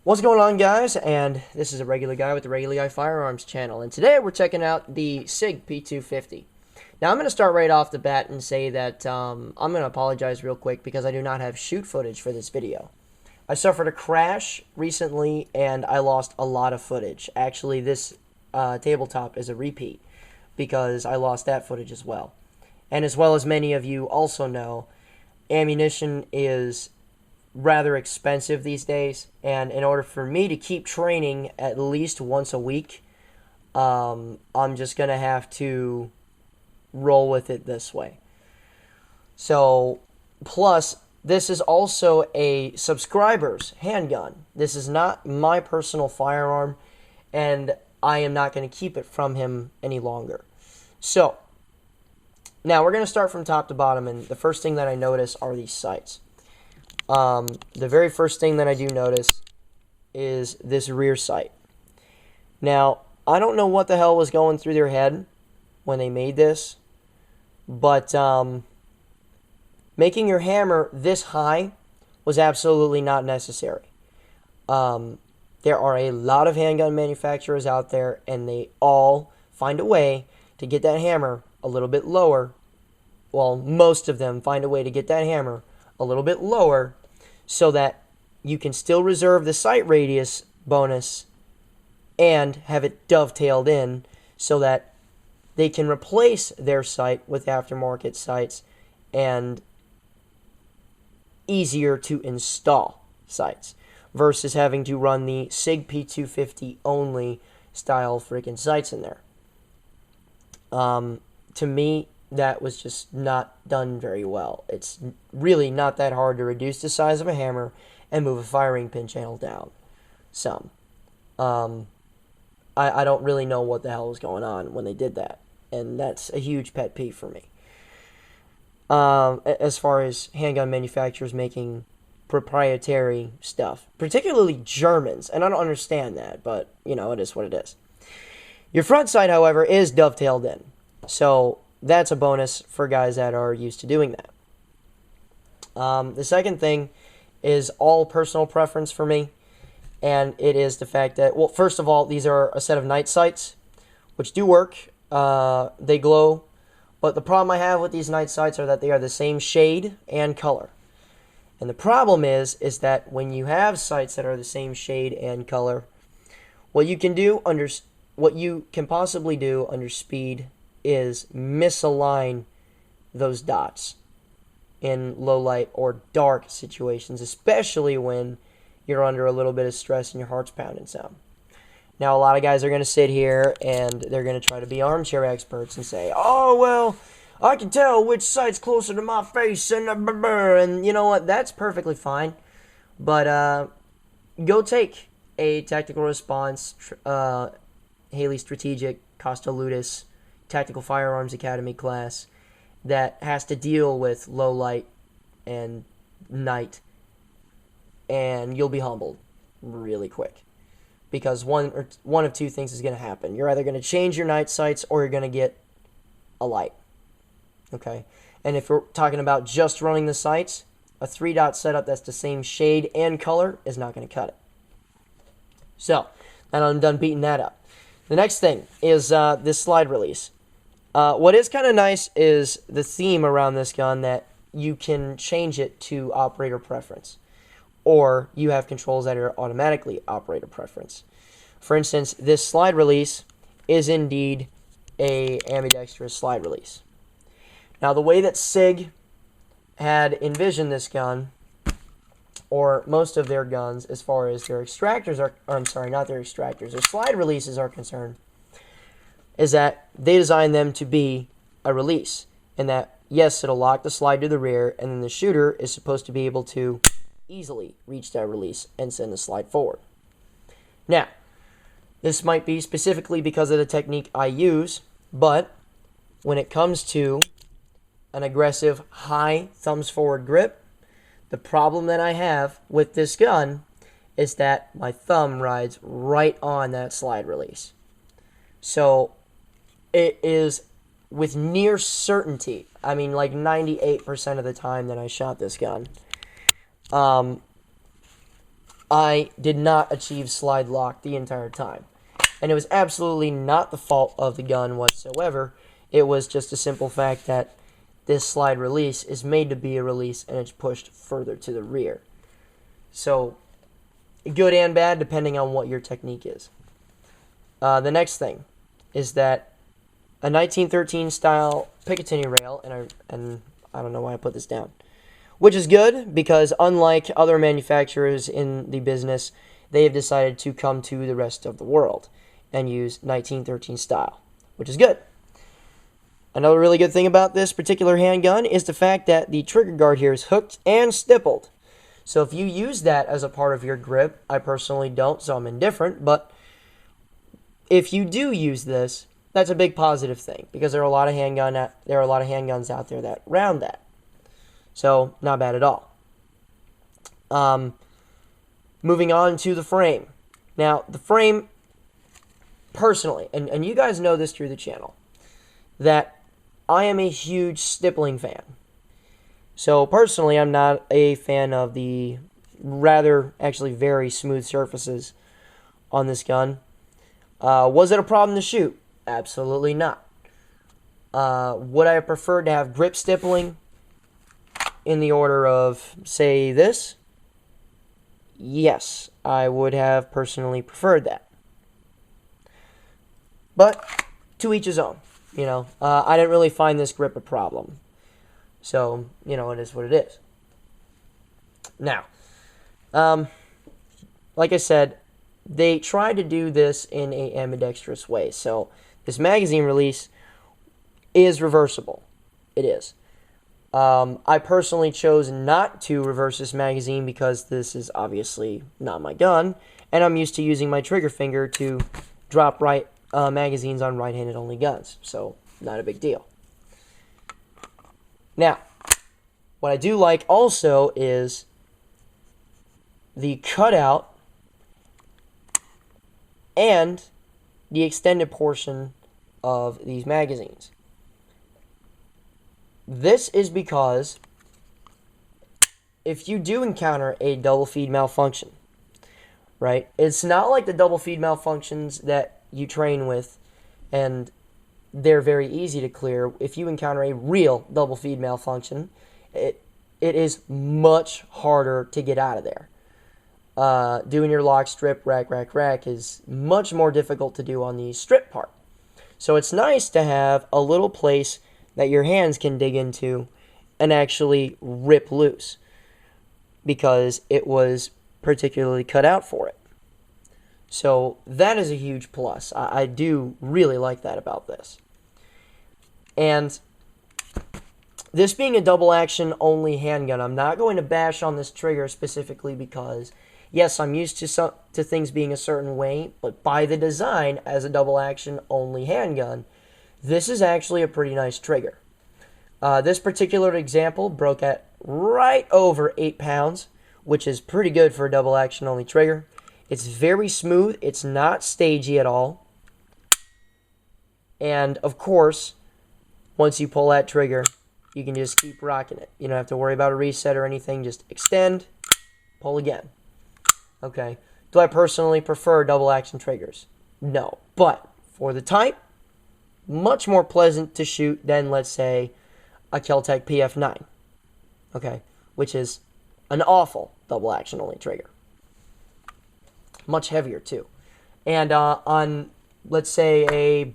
What's going on, guys? And this is a regular guy with the Regular Guy Firearms channel, and today we're checking out the Sig P250. Now I'm going to start right off the bat and say that I'm going to apologize real quick because I do not have shoot footage for this video. I suffered a crash recently and I lost a lot of footage. Actually, this tabletop is a repeat because I lost that footage as well. And as well as many of you also know, ammunition is rather expensive these days, and in order for me to keep training at least once a week, I'm just gonna have to roll with it this way. So, plus, this is also a subscriber's handgun. This is not my personal firearm, and I am not going to keep it from him any longer. So, now we're going to start from top to bottom, and the first thing that I notice are these sights. The very first thing that I do notice is this rear sight. Now, I don't know what the hell was going through their head when they made this, but making your hammer this high was absolutely not necessary. There are a lot of handgun manufacturers out there, and they all find a way to get that hammer a little bit lower. Well, most of them find a way to get that hammer a little bit lower so that you can still reserve the sight radius bonus and have it dovetailed in so that they can replace their sight with aftermarket sights and easier to install sights versus having to run the Sig P250 only style freaking sights in there. To me, that was just not done very well. It's really not that hard to reduce the size of a hammer and move a firing pin channel down some. I don't really know what the hell was going on when they did that, and that's a huge pet peeve for me. As far as handgun manufacturers making proprietary stuff, particularly Germans, and I don't understand that, but, you know, it is what it is. Your front sight, however, is dovetailed in, so that's a bonus for guys that are used to doing that. The second thing is all personal preference for me, and it is the fact that, well, first of all, these are a set of night sights, which do work. They glow, but the problem I have with these night sights are that they are the same shade and color. And the problem is that when you have sights that are the same shade and color, what you can possibly do under speed is misalign those dots in low light or dark situations, especially when you're under a little bit of stress and your heart's pounding some. Now, a lot of guys are going to sit here and they're going to try to be armchair experts and say, oh, well, I can tell which sight's closer to my face, and you know what, that's perfectly fine. But go take a tactical response, Haley Strategic, Costa Ludus, Tactical Firearms Academy class that has to deal with low light and night, and you'll be humbled really quick, because one of two things is going to happen. You're either going to change your night sights or you're going to get a light. Okay, and if we're talking about just running the sights, a 3-dot setup that's the same shade and color is not going to cut it. So, now I'm done beating that up. The next thing is this slide release. What is kind of nice is the theme around this gun, that you can change it to operator preference, or you have controls that are automatically operator preference. For instance, this slide release is indeed a ambidextrous slide release. Now, the way that Sig had envisioned this gun, or most of their guns, as far as their extractors are, or I'm sorry, not their extractors, their slide releases are concerned, is that they designed them to be a release. And that, yes, it'll lock the slide to the rear, and then the shooter is supposed to be able to easily reach that release and send the slide forward. Now, this might be specifically because of the technique I use, but when it comes to an aggressive high thumbs forward grip, the problem that I have with this gun is that my thumb rides right on that slide release. So it is with near certainty, I mean like 98% of the time that I shot this gun, I did not achieve slide lock the entire time. And it was absolutely not the fault of the gun whatsoever. It was just a simple fact that this slide release is made to be a release and it's pushed further to the rear. So, good and bad depending on what your technique is. The next thing is that a 1913 style Picatinny rail, and I don't know why I put this down, which is good because unlike other manufacturers in the business, they have decided to come to the rest of the world and use 1913 style, which is good. Another really good thing about this particular handgun is the fact that the trigger guard here is hooked and stippled. So if you use that as a part of your grip, I personally don't, so I'm indifferent, but if you do use this, that's a big positive thing because there are a lot of handguns out there that round that. So, not bad at all. Moving on to the frame. Now, the frame, personally, and you guys know this through the channel, that I am a huge stippling fan. So, personally, I'm not a fan of the actually very smooth surfaces on this gun. Was it a problem to shoot? Absolutely not. Would I have preferred to have grip stippling in the order of, say, this? Yes, I would have personally preferred that. But to each his own, you know. I didn't really find this grip a problem. So, you know, it is what it is. Now, like I said, they tried to do this in a ambidextrous way. So, this magazine release is reversible. It is. I personally chose not to reverse this magazine because this is obviously not my gun, and I'm used to using my trigger finger to drop magazines on right-handed only guns, so not a big deal. Now, what I do like also is the cutout and the extended portion of these magazines. This is because if you do encounter a double feed malfunction, right, it's not like the double feed malfunctions that you train with and they're very easy to clear. If you encounter a real double feed malfunction, it is much harder to get out of there. Doing your lock, strip, rack is much more difficult to do on the strip part. So it's nice to have a little place that your hands can dig into and actually rip loose because it was particularly cut out for it. So that is a huge plus. I do really like that about this. And this being a double action only handgun, I'm not going to bash on this trigger specifically because, yes, I'm used to things being a certain way, but by the design as a double action only handgun, this is actually a pretty nice trigger. This particular example broke at right over 8 pounds, which is pretty good for a double action only trigger. It's very smooth. It's not stagey at all. And, of course, once you pull that trigger, you can just keep rocking it. You don't have to worry about a reset or anything. Just extend, pull again. Okay. Do I personally prefer double action triggers? No. But for the type, much more pleasant to shoot than, let's say, a Kel-Tec PF9. Okay. Which is an awful double action only trigger. Much heavier too. And on, let's say, a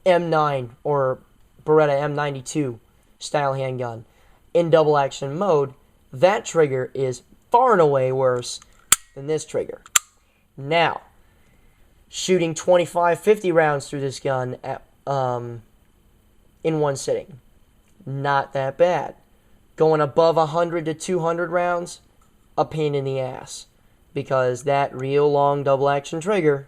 M9 or Beretta M92 style handgun in double action mode, that trigger is far and away worse than this trigger. Now, shooting 25, 50 rounds through this gun at, in one sitting, not that bad. Going above 100 to 200 rounds, a pain in the ass. Because that real long double action trigger,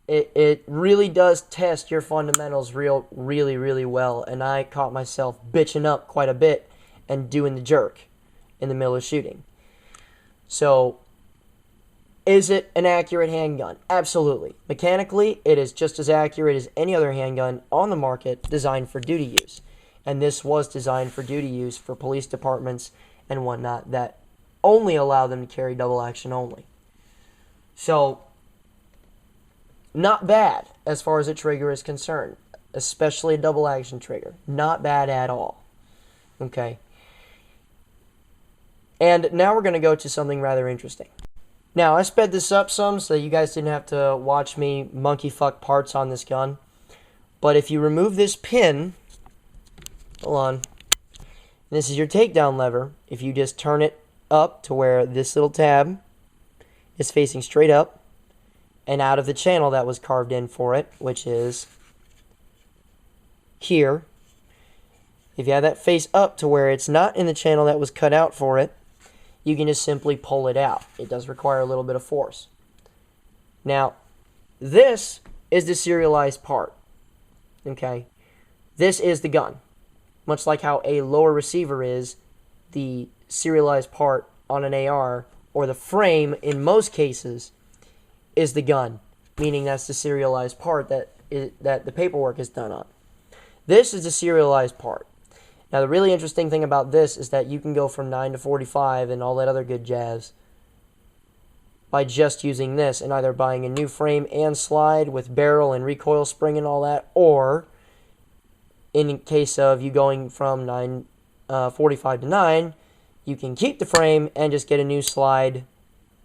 it really does test your fundamentals really well. And I caught myself bitching up quite a bit and doing the jerk in the middle of shooting. So, is it an accurate handgun? Absolutely. Mechanically, it is just as accurate as any other handgun on the market designed for duty use. And this was designed for duty use for police departments and whatnot that only allow them to carry double action only. So, not bad as far as a trigger is concerned, especially a double action trigger. Not bad at all. Okay. And now we're going to go to something rather interesting. Now, I sped this up some so that you guys didn't have to watch me monkey fuck parts on this gun. But if you remove this pin, hold on, this is your takedown lever. If you just turn it up to where this little tab is facing straight up and out of the channel that was carved in for it, which is here. If you have that face up to where it's not in the channel that was cut out for it, you can just simply pull it out. It does require a little bit of force. Now, this is the serialized part. Okay? This is the gun. Much like how a lower receiver is the serialized part on an AR, or the frame, in most cases, is the gun. Meaning that's the serialized part that the paperwork is done on. This is the serialized part. Now, the really interesting thing about this is that you can go from 9 to 45 and all that other good jazz by just using this and either buying a new frame and slide with barrel and recoil spring and all that, or in case of you going from 45 to 9, you can keep the frame and just get a new slide,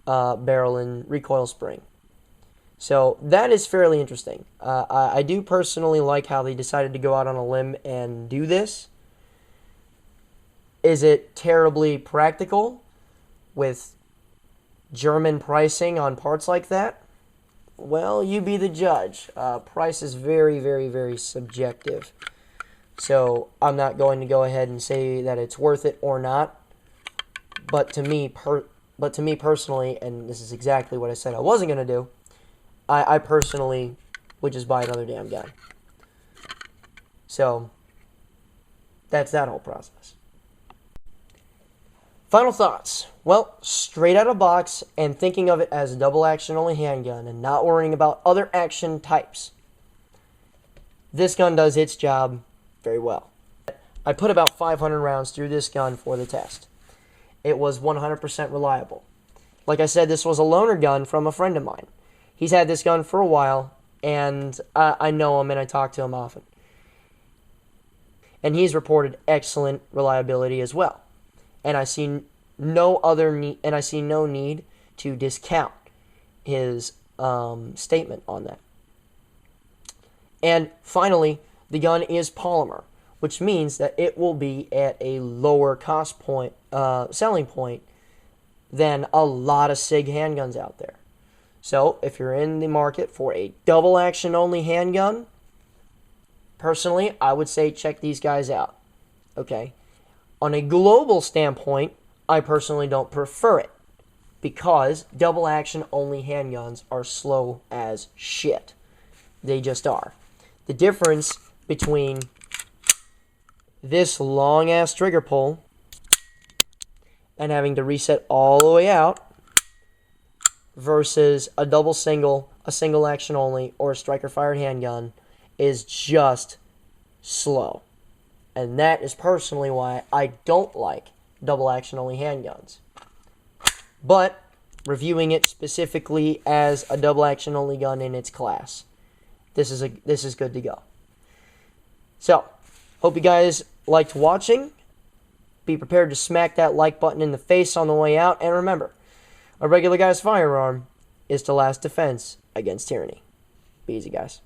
barrel, and recoil spring. So that is fairly interesting. I do personally like how they decided to go out on a limb and do this. Is it terribly practical with German pricing on parts like that? Well, you be the judge. Price is very, very, very subjective. So I'm not going to go ahead and say that it's worth it or not. But to me personally, and this is exactly what I said I wasn't going to do, I personally would just buy another damn gun. So that's that whole process. Final thoughts. Well, straight out of the box and thinking of it as a double action only handgun and not worrying about other action types, this gun does its job very well. I put about 500 rounds through this gun for the test. It was 100% reliable. Like I said, this was a loaner gun from a friend of mine. He's had this gun for a while, and I know him and I talk to him often. And he's reported excellent reliability as well. And I see no need to discount his statement on that. And finally, the gun is polymer, which means that it will be at a lower cost point, selling point than a lot of Sig handguns out there. So, if you're in the market for a double action only handgun, personally, I would say check these guys out. Okay? On a global standpoint, I personally don't prefer it because double action only handguns are slow as shit. They just are. The difference between this long ass trigger pull and having to reset all the way out versus a single action only, or a striker fired handgun is just slow. And that is personally why I don't like double action only handguns. But reviewing it specifically as a double action only gun in its class, this is good to go. So, hope you guys liked watching. Be prepared to smack that like button in the face on the way out, and remember, a regular guy's firearm is the last defense against tyranny. Be easy, guys.